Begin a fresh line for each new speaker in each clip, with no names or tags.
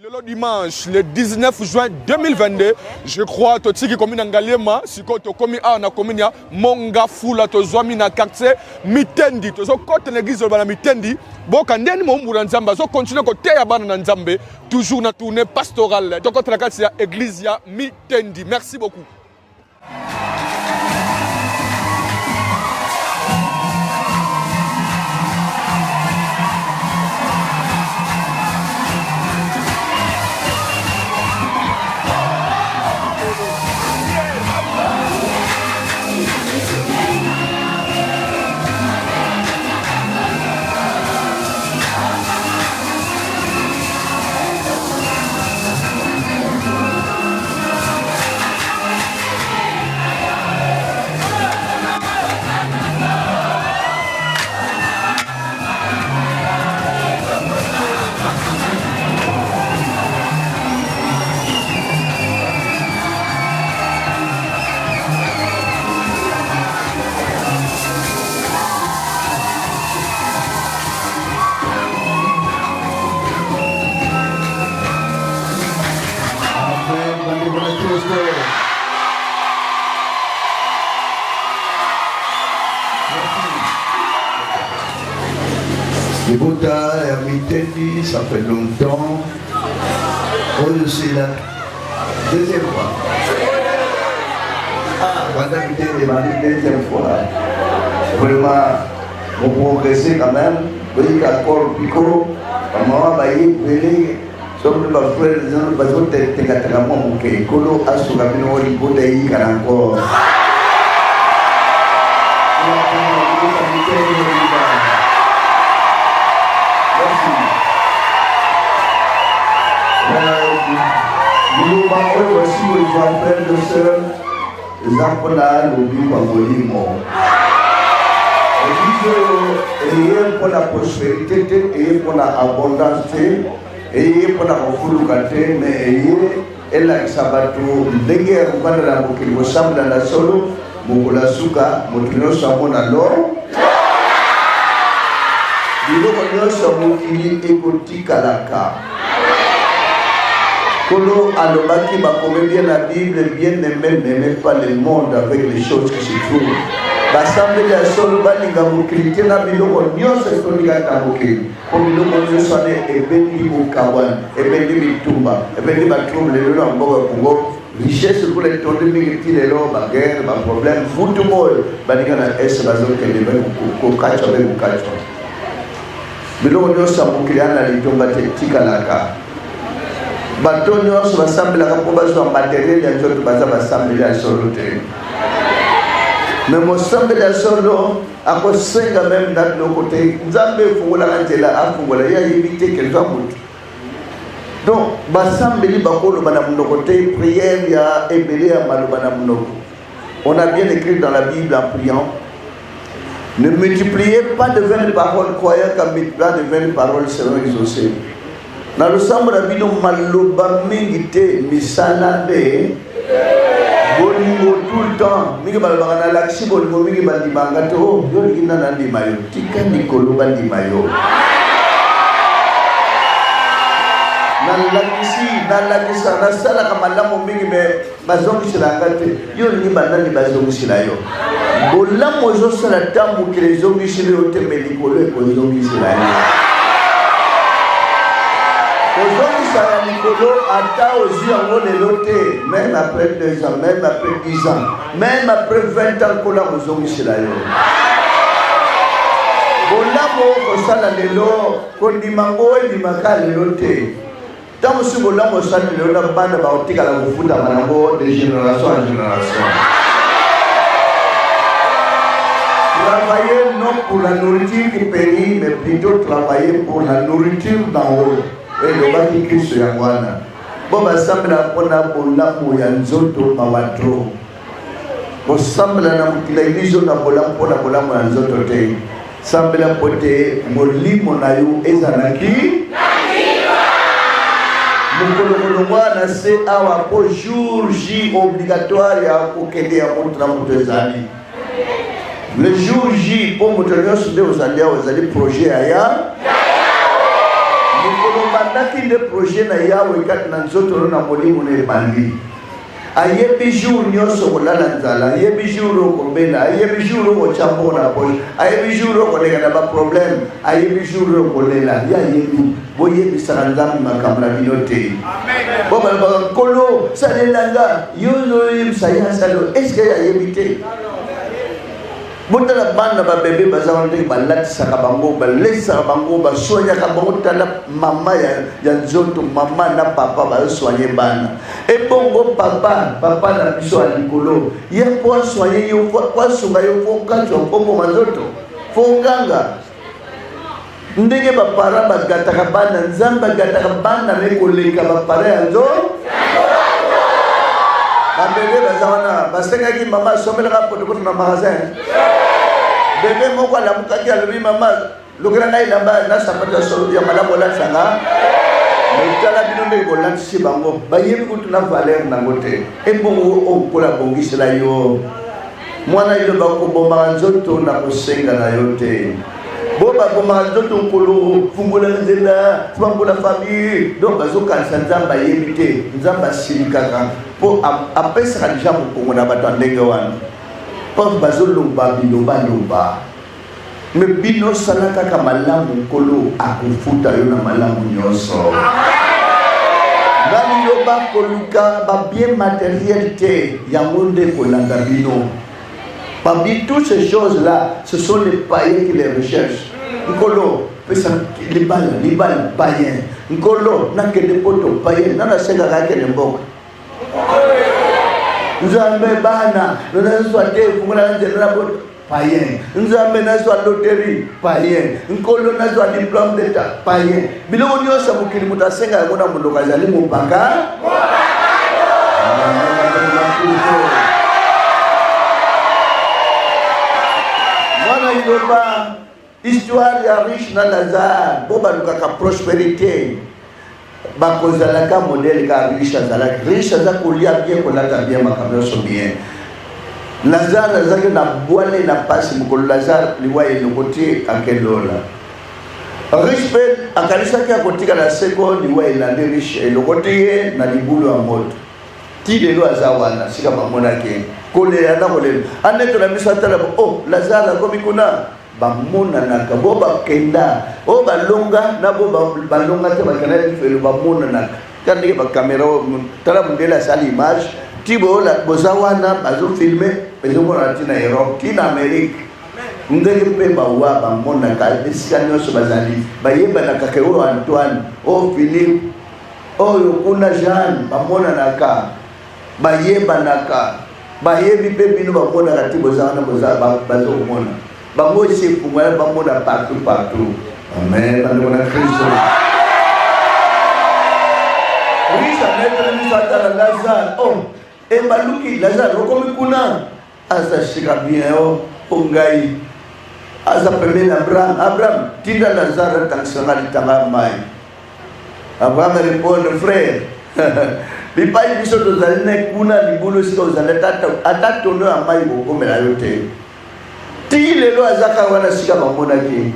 Le dimanche, le 19 juin 2022, je crois que tu commune Angaliema, si tu commis à na commune Monga Fula to Zwami na quartier Mitendi, to so côté l'église de la Mitendi, bon quand ndeni mo mbura nzamba, so continue côté ya bana nzambe, toujours na tournée pastorale. Donc côté la quartier église ya Mitendi. Merci beaucoup.
Bota et Mitendi, ça fait longtemps. Je suis là. Deuxième fois. Pendant Mitendi, ma deuxième fois. Vraiment, on progressait quand même. Vous voyez qu'accord Pico, maman va y venir. Sommes les frères, les gens, parce que tu es carrément bouquet. Colo a sur la maison, il faut y aller encore. Nous avons aussi les frères de sœurs, les enfants l'oubli Bangolimo. Ayez pour la prospérité, ayez pour l'abondance, ayez pour la refouloukate, mais ayez et la sabato, déguerre, vous allez la boucle, vous semblez dans la solo, vous la souka, vous tenez sur mon alors. Nous avons sur mon qui écoute Kalaka. Kolo alobaki bakome bien la Bible, bien aimé, n'aimez pas le monde avec les choses qui se trouvent. Bassemble ya solo balinga mukilite na biloko nyonso esolinga na mokili. Po biloko nyonso ane ebendi mukawan, ebendi bitumba, ebendi batrouble lelo na mboka Congo. Richesse pour les tondes mingi lelo ba guerre, ba problème, futu moyo balinga na ese bazokende ba kukacha be kukacha. Biloko nyonso mukili ana litomba tikalaka. Bato nyonso basambelaka mpo bazwa matériel ya nzoto baza basambeli ya solo te. Mais mosambeli ya solo akosenga meme na biloko te. Nzambe efungolaka nzela afungola ye ayebi te kelka motu. Donc basambeli bakoloba na monoko te, prière ya ebele ya maloba na monoko. On a bien écrit dans la Bible en priant: ne multipliez pas de vaines paroles, croyant qu'en multipliant de vaines paroles seront exaucées. Na lusambo na bino maloba mingi te misala be bolingo tout le temps mingi balobaka na laksi bolingo mingi bandimanga te o yo linga na ndima yo tika nikolo bandima yo nalakisa nasalaka malamu mingi me bazongiselanga te yo lingi bandani bazongisela yo bolamu ezosala ntango mokili ezongisela yo te me likolo ekozongisela yo. Aujourd'hui, ça va Nicolo, à aux yeux, même après 2 ans, même après 10 ans, même après 20 ans, qu'on a besoin de cela. Bolamo, Kosala Lelo, Kondimango, Dimaka, Lelote. Tant que Bolamo, Sala Lelo, la bande baotique à la Moufuta Manabo, de génération en génération. Travailler non pour la nourriture qui périt, mais plutôt travailler pour la nourriture d'en haut. Et le bas qui Christ yangwana. Bon basambela pona bolamu ya nzoto mawatro. Bosambela na mukila ilizo na bolamu ya nzoto te. Sambela pote molimo na yo ezanaki. Mukolo mwana se awa po jour J obligatoire ya kokende ya montra mutezali. Le jour J, pour me tenir sur des projet ailleurs, nous pouvons abandaki nde projet na yawe kati na nzoto na molimo na ebandi. Ayebi jour nyonso kolala nzala, ayebi jour okobela, ayebi jour okochambo na poche, ayebi jour okolega na ba problème, ayebi jour okolela. Ya yebi boyebisaka nzambe makambo na bino te. Bo balobaka nkolo salelanga yo oyebisa ye asalo, est ce que ayebi te? Botala bana ba bebe baza wana ndenge balatisaka bango, balesaka bango, basoignaka bango. Tala mama ya nzoto, mama na papa basoigne bana. Ebongo papa na biso ya likolo ye po asoigne yo, po asunga yo, po kachwa bongo manzoto, po nganga. Ndenge bapara bagataka bana, nzambe agataka bana ne koleka bapara ya nzoto. Bébé bazana basengaki mama somelaka potopoto na magasin. Bébé moko alamukaki alobi mama lokela ngai lamba na sapato ya malamu olatanga. Motala bino ndenge kolatisi bango bayebi kutu na valeur nango te. Ebongo okola bongisela yo mwana ilo bakobomaka nzoto na kosenga na yo te. Bo babomaka nzoto nkolo fungola nzela fambola famille. Donc bazokanisa nzambe ayebi te, nzambe asilikaka po apesaka deja mokongo na bato ya ndenge wana. Po bazoloba biloba. Me bino sala kaka malamu nkolo akofuta yo na malamu nyonso. Baliloba koluka babien matériel te yango nde kolanda bino. Parmi toutes ces choses-là, ce sont les païens qui les recherchent. Nkolo, les balles païens. Nkolo, n'a que des potos païens. N'a pas que des mboka. Nous avons bana, nous avons soit des païens. Nous avons soit loterie païen. Nkolo n'a soit diplôme d'état païen. Bilo on yo sa mukili mutasenga ngona muloka zali mupaka. Histoire ya riche na Lazare, bo balukaka prospérité. Bakozalaka modèle ka riche azalaki. Riche aza kolia bien, kolata bien, makambo nyonso bien. Lazare azalaki na bwale na pasi mokolo. Lazare liwa elokoti akelola. Riche pe akanisaki akotika na seko liwa elande riche elokoti ye na libulu ya moto. Ti lelo aza wana sika bamonaki kolela na kolela aneto na biso atala oh Lazare akomi kuna bamonanaka bo bakenda o balonga na bo balonga te bakenda lifelo bamonanaka kandike bakamera tala mundela sali image ti bola boza wana bazofilme bezomona ti na Europe ti na Amerique ndenge mpe bawa bamonaka esika nyonso bazali bayebanaka ke oyo Antoine o Philippe oyo kuna Jean bamonanaka bayebanaka bayebi mpe bino bamonaka ti boza wana boza bazokomona bango esepu mwana bamona partout. Amen. Bandeko na Kristo. Risa netre miso atala Lazare. Oh, embaluki Lazare okomi kuna aza shika bien o ngai aza pembeni Abraham tinda Lazare tangsanga litanga mai. Abraham répond frère bipai biso tozali ne kuna libulu sika ozali ata tono ya mai bokomela yo te. Ti lelo azaka wana sika bamonaki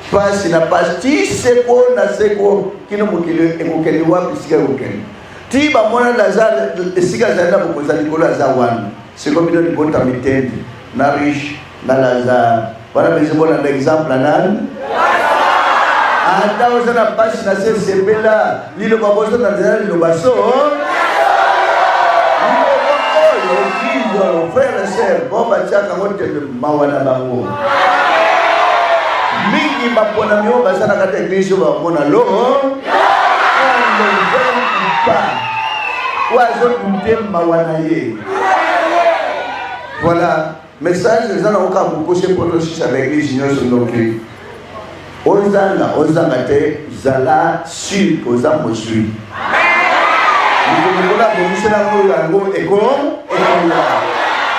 pasi na pasi ti seko na seko kino mokili wapi sika okende ti bamona Lazare sika azali na bokonza likolo aza wana seko bino libota mitendi na riche na Lazare wana bezomona na exemple na nani ata oza na pasi na sepela liloba bozo na nzela liloba so frère et sœur, bon batiaka ngote mawana bango. Mingi bapona mio basana kata église bapona lo. Voilà, message les gens ont beaucoup de choses avec l'église sur l'occupe. Ozanga te zala sur oza mosui. Nous avons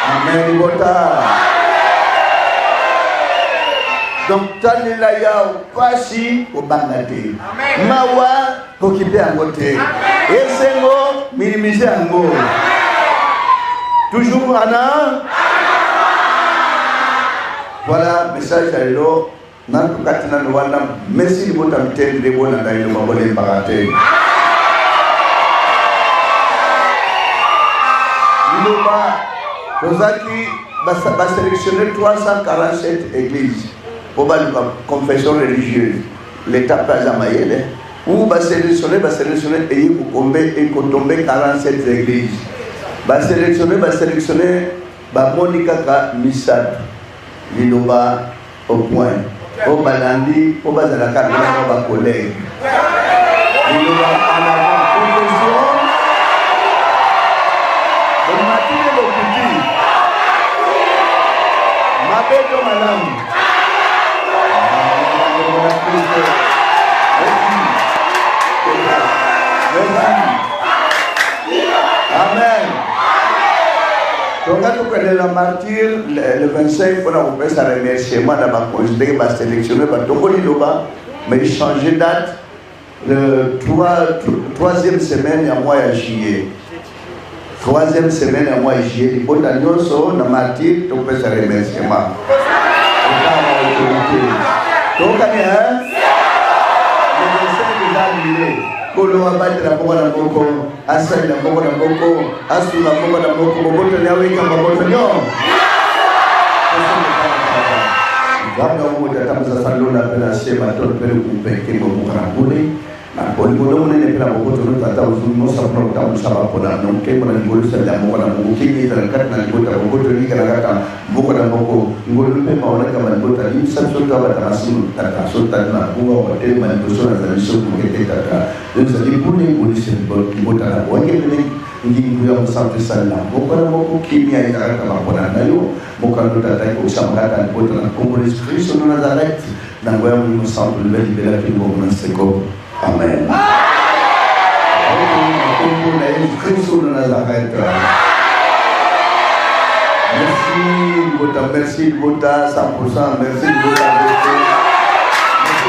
Amen. Donc, tanela ya pasi au bangate. Mawa occupé à côté. Et c'est moi, minimiser un mot. Toujours Anna. Voilà, message à l'eau. Nantu katina no wana merci bota mtende bona ndailo mabole mbagate. Niloba Rosaki va sélectionner 347 églises pour la confession religieuse. L'État pas Zamayele. Ou va sélectionner et pour tomber 47 églises. Va sélectionner Monica Misad. Niloba au point. Au balandi, au bazalaka, au collègue. Niloba en avant confession. Le matin le petit. Ma bête madame. Amen. Donc, quand on est la martyr, le 25, on a fait sa remerciement dans ma considéré, va sélectionner, va tomber là-bas, mais il changeait date. Le troisième semaine, à mois de juillet. Troisième semaine, à mois de juillet. Les bonnes annonces, on a martyr, on fait sa remerciement. Donc, le 25 est annulé. Kolo abate la boka na boko, asali la boka na boko, asu la boka na boko, boboto ni aweka maboto nyo. Wabna umo tatamu salona pela shema tolo pele kumpeke boka na bule. Na poli bodo mune ne pela boboto no tata uzumi mosa pro tamu saba pona no ke mona ngolo sa la boka na boko kingi tala kat na bota boboto ni kana kata boka na boko ngolo pe maona kama bota ni sabso taba tamasu tata so tata na buwa hotel man persona za miso kete tata. Donc ça dit pour les policiers bota na boke ne ngi nguya musante sala boka na boko kimia ita kama pona nayo boka ndo tata ko samata bota na comme l'esprit sur Nazareth na ngoya mu musante le libérer que nous on se ko. Amen. Merci Bota 100%, merci Bota. Merci